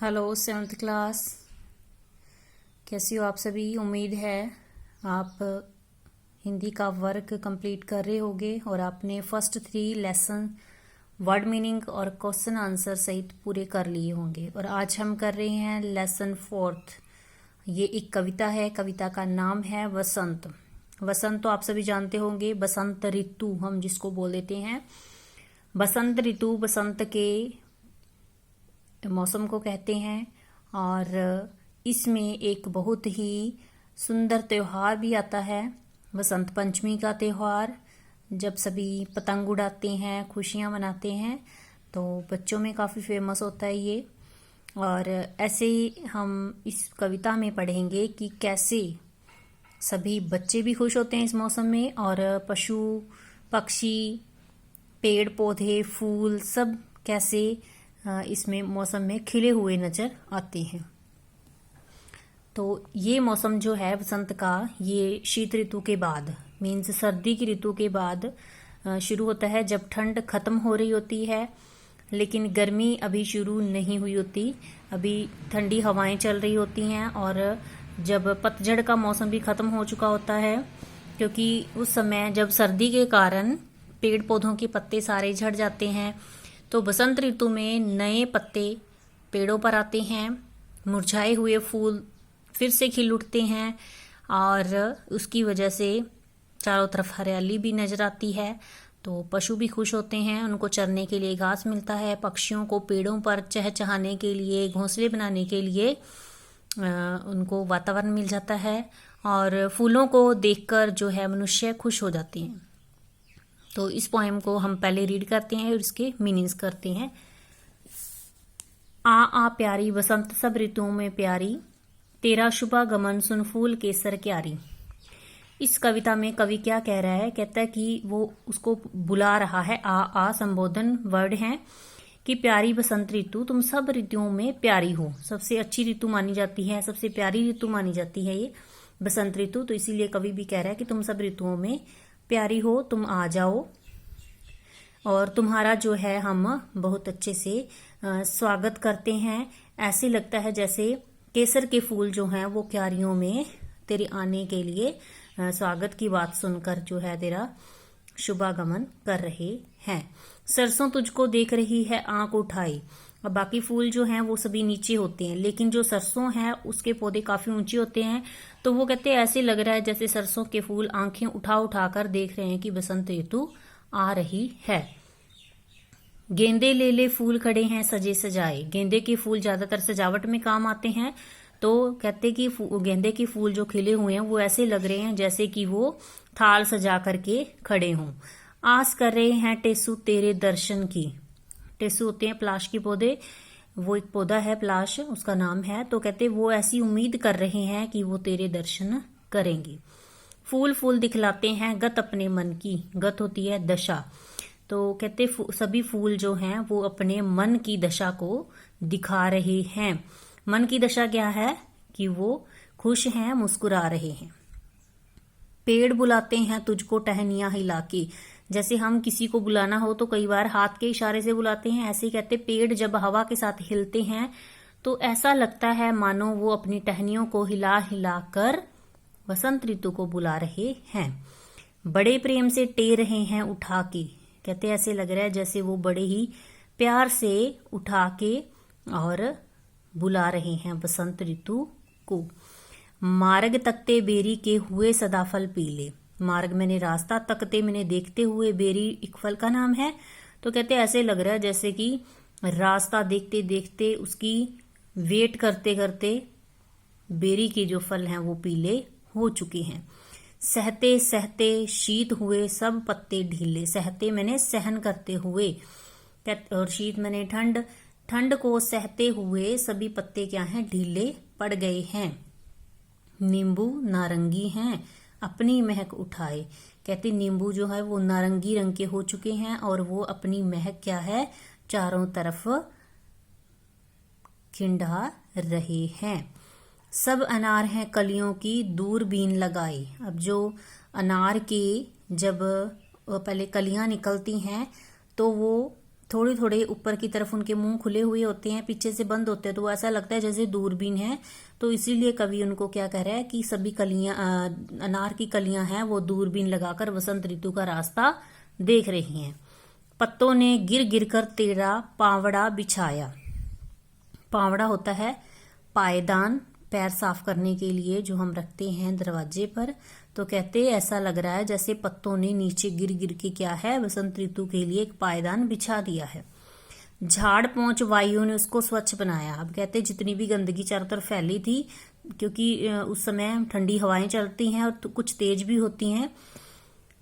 Hello 7th class. कैसी हो आप सभी। उम्मीद है आप हिंदी का वर्क कंप्लीट कर रहे होगे और आपने फर्स्ट 3 लेसन वर्ड मीनिंग और क्वेश्चन आंसर सहित पूरे कर लिए होंगे। और आज हम कर रहे हैं लेसन 4th। ये एक कविता है। कविता का नाम है वसंत। वसंत तो आप सभी जानते होंगे, बसंत ऋतु हम जिसको बोल देते हैं। बसंत ऋतु बसंत के मौसम को कहते हैं। और इसमें एक बहुत ही सुंदर त्योहार भी आता है, वसंत पंचमी का त्योहार, जब सभी पतंग उड़ाते हैं, खुशियां मनाते हैं। तो बच्चों में काफ़ी फेमस होता है ये। और ऐसे ही हम इस कविता में पढ़ेंगे कि कैसे सभी बच्चे भी खुश होते हैं इस मौसम में, और पशु पक्षी पेड़ पौधे फूल सब कैसे इसमें मौसम में खिले हुए नजर आते हैं। तो ये मौसम जो है वसंत का, ये शीत ऋतु के बाद मीन्स सर्दी की ऋतु के बाद शुरू होता है, जब ठंड खत्म हो रही होती है लेकिन गर्मी अभी शुरू नहीं हुई होती। अभी ठंडी हवाएं चल रही होती हैं और जब पतझड़ का मौसम भी खत्म हो चुका होता है, क्योंकि उस समय जब सर्दी के कारण पेड़ पौधों के पत्ते सारे झड़ जाते हैं, तो बसंत ऋतु में नए पत्ते पेड़ों पर आते हैं, मुरझाए हुए फूल फिर से खिल उठते हैं और उसकी वजह से चारों तरफ हरियाली भी नजर आती है। तो पशु भी खुश होते हैं, उनको चरने के लिए घास मिलता है, पक्षियों को पेड़ों पर चहचहाने के लिए, घोंसले बनाने के लिए उनको वातावरण मिल जाता है। और फूलों को देखकर जो है मनुष्य खुश हो जाते हैं। तो इस पोएम को हम पहले रीड करते हैं और इसके मीनिंग्स करते हैं। आ प्यारी बसंत सब ऋतुओं में प्यारी, तेरा शुभागमन सुन फूल केसर क्यारी। इस कविता में कवि क्या कह रहा है, कहता है कि वो उसको बुला रहा है। आ संबोधन वर्ड है कि प्यारी बसंत ऋतु, तुम सब ऋतुओं में प्यारी हो, सबसे अच्छी ऋतु मानी जाती है, सबसे प्यारी ऋतु मानी जाती है ये बसंत ऋतु। तो इसीलिए कवि भी कह रहा है कि तुम सब ऋतुओं में प्यारी हो, तुम आ जाओ और तुम्हारा जो है हम बहुत अच्छे से स्वागत करते हैं। ऐसे लगता है जैसे केसर के फूल जो हैं वो क्यारियों में तेरे आने के लिए स्वागत की बात सुनकर जो है तेरा शुभागमन कर रहे हैं। सरसों तुझको देख रही है आंख उठाई। और बाकी फूल जो हैं वो सभी नीचे होते हैं, लेकिन जो सरसों है उसके पौधे काफी ऊंचे होते हैं। तो वो कहते हैं ऐसे लग रहा है जैसे सरसों के फूल आंखें उठा उठा कर देख रहे हैं कि बसंत ऋतु आ रही है। गेंदे ले ले फूल खड़े हैं सजे सजाए। गेंदे के फूल ज्यादातर सजावट में काम आते हैं। तो कहते कि गेंदे के फूल जो खिले हुए हैं वो ऐसे लग रहे हैं जैसे कि वो थाल सजा करके खड़े हों। आस कर रहे हैं टेसू तेरे दर्शन की। टेसू होते हैं पलाश के पौधे, वो एक पौधा है पलाश उसका नाम है। तो कहते वो ऐसी उम्मीद कर रहे हैं कि वो तेरे दर्शन करेंगी। फूल फूल दिखलाते हैं गत अपने मन की। गत होती है दशा। तो कहते सभी फूल जो हैं वो अपने मन की दशा को दिखा रहे हैं। मन की दशा क्या है कि वो खुश हैं, मुस्कुरा रहे हैं। पेड़ बुलाते हैं तुझको टहनियां हिला के। जैसे हम किसी को बुलाना हो तो कई बार हाथ के इशारे से बुलाते हैं, ऐसे ही कहते पेड़ जब हवा के साथ हिलते हैं तो ऐसा लगता है मानो वो अपनी टहनियों को हिला हिला कर वसंत ऋतु को बुला रहे हैं। बड़े प्रेम से टे रहे हैं उठा के। कहते ऐसे लग रहा है जैसे वो बड़े ही प्यार से उठा के और बुला रहे हैं बसंत ऋतु को। मार्ग तकते बेरी के हुए सदाफल पीले। मार्ग मैंने रास्ता, तकते मैंने देखते हुए, बेरी एक फल का नाम है। तो कहते ऐसे लग रहा है जैसे कि रास्ता देखते देखते, उसकी वेट करते करते बेरी के जो फल हैं वो पीले हो चुके हैं। सहते सहते शीत हुए सब पत्ते ढीले। सहते मैंने सहन करते हुए और शीत मैंने ठंड। ठंड को सहते हुए सभी पत्ते क्या हैं, ढीले पड़ गए हैं। नींबू नारंगी हैं अपनी महक उठाए। कहते नींबू जो है वो नारंगी रंग के हो चुके हैं और वो अपनी महक क्या है, चारों तरफ खिंडा रहे हैं। सब अनार हैं कलियों की दूरबीन लगाई। अब जो अनार की जब पहले कलियां निकलती हैं तो वो थोड़े थोड़े ऊपर की तरफ उनके मुंह खुले हुए होते हैं, पीछे से बंद होते हैं, तो ऐसा लगता है जैसे दूरबीन है। तो इसीलिए कवि उनको क्या कह रहा है कि सभी कलियां, अनार की कलियां हैं वो दूरबीन लगाकर वसंत ऋतु का रास्ता देख रही हैं। पत्तों ने गिर गिर कर तेरा पावड़ा बिछाया। पावड़ा होता है पायदान, पैर साफ करने के लिए जो हम रखते हैं दरवाजे पर। तो कहते ऐसा लग रहा है जैसे पत्तों ने नीचे गिर गिर के क्या है, वसंत ऋतु के लिए एक पायदान बिछा दिया है। झाड़ पोंछ वायु ने उसको स्वच्छ बनाया। अब कहते जितनी भी गंदगी चारों तरफ फैली थी, क्योंकि उस समय ठंडी हवाएं चलती हैं और तो कुछ तेज भी होती हैं,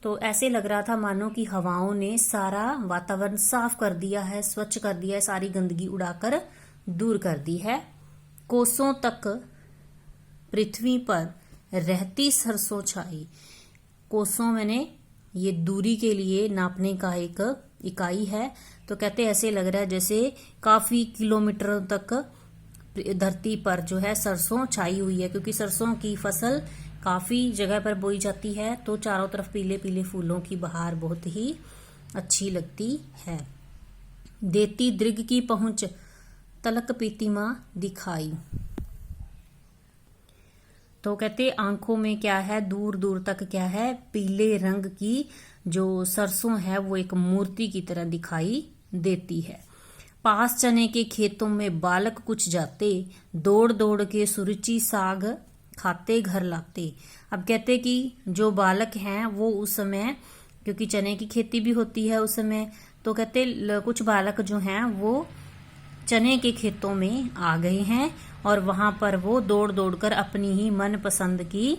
तो ऐसे लग रहा था मानो कि हवाओं ने सारा वातावरण साफ कर दिया है, स्वच्छ कर दिया है, सारी गंदगी उड़ाकर दूर कर दी है। कोसों तक पृथ्वी पर रहती सरसों छाई। कोसों मैंने ये दूरी के लिए नापने का एक इकाई है। तो कहते ऐसे लग रहा है जैसे काफी किलोमीटर तक धरती पर जो है सरसों छाई हुई है, क्योंकि सरसों की फसल काफी जगह पर बोई जाती है। तो चारों तरफ पीले पीले फूलों की बहार बहुत ही अच्छी लगती है। देती दृग की पहुंच तलक पीतिमा दिखाई। तो कहते आंखों में क्या है, दूर दूर तक क्या है, पीले रंग की जो सरसों है वो एक मूर्ति की तरह दिखाई देती है। पास चने के खेतों में बालक कुछ जाते, दौड़ दौड़ के सुरुचि साग खाते घर लाते। अब कहते कि जो बालक हैं वो उस समय, क्योंकि चने की खेती भी होती है उस समय, तो कहते कुछ बालक जो हैं वो चने के खेतों में आ गए हैं और वहां पर वो दौड़ दौड़ कर अपनी ही मन पसंद की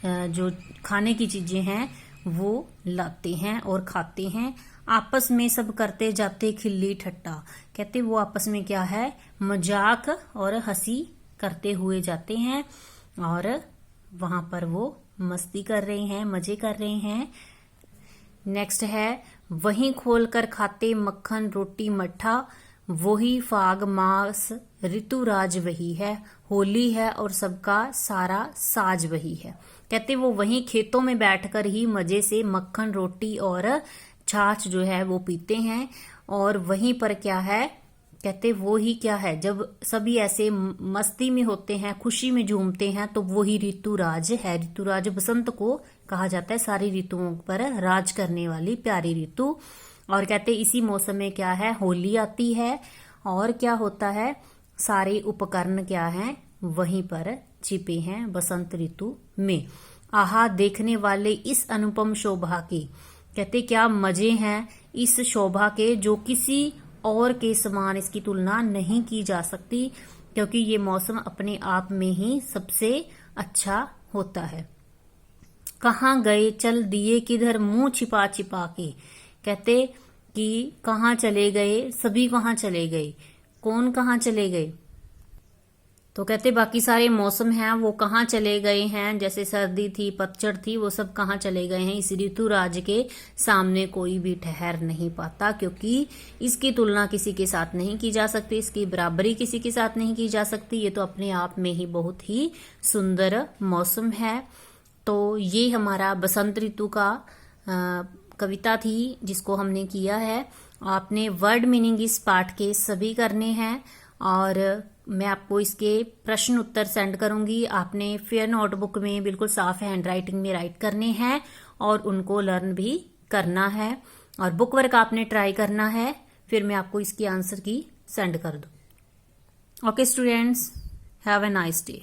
जो खाने की चीजें हैं वो लाते हैं और खाते हैं। आपस में सब करते जाते खिल्ली ठट्टा। कहते वो आपस में क्या है, मजाक और हंसी करते हुए जाते हैं और वहां पर वो मस्ती कर रहे हैं, मजे कर रहे हैं। नेक्स्ट है वहीं खोल कर खाते मक्खन रोटी मट्ठा, वही फाग मास ऋतुराज वही है। होली है और सबका सारा साज वही है। कहते वो वहीं खेतों में बैठकर ही मजे से मक्खन रोटी और छाछ जो है वो पीते हैं। और वहीं पर क्या है, कहते वो ही क्या है, जब सभी ऐसे मस्ती में होते हैं, खुशी में झूमते हैं, तो वो ही ऋतुराज है। ऋतुराज बसंत को कहा जाता है, सारी ऋतुओं पर राज करने वाली प्यारी ऋतु। और कहते इसी मौसम में क्या है, होली आती है और क्या होता है, सारे उपकरण क्या हैं वहीं पर छिपे हैं बसंत ऋतु में। आहा देखने वाले इस अनुपम शोभा के। कहते क्या मजे हैं इस शोभा के, जो किसी और के समान इसकी तुलना नहीं की जा सकती, क्योंकि ये मौसम अपने आप में ही सबसे अच्छा होता है। कहाँ गए चल दिए किधर मुंह छिपा छिपा के। कहते कि कहाँ चले गए, सभी कहाँ चले गए, कौन कहाँ चले गए। तो कहते बाकी सारे मौसम हैं वो कहाँ चले गए हैं, जैसे सर्दी थी, पतझड़ थी, वो सब कहाँ चले गए हैं। इस ऋतुराज के सामने कोई भी ठहर नहीं पाता, क्योंकि इसकी तुलना किसी के साथ नहीं की जा सकती, इसकी बराबरी किसी के साथ नहीं की जा सकती। ये तो अपने आप में ही बहुत ही सुंदर मौसम है। तो ये हमारा बसंत ऋतु का कविता थी जिसको हमने किया है। आपने वर्ड मीनिंग इस पाठ के सभी करने हैं और मैं आपको इसके प्रश्न उत्तर सेंड करूंगी। आपने फेयर नोटबुक में बिल्कुल साफ हैंड राइटिंग में राइट करने हैं और उनको लर्न भी करना है, और बुक वर्क आपने ट्राई करना है, फिर मैं आपको इसकी आंसर की सेंड कर दूं। Okay students, have a nice day.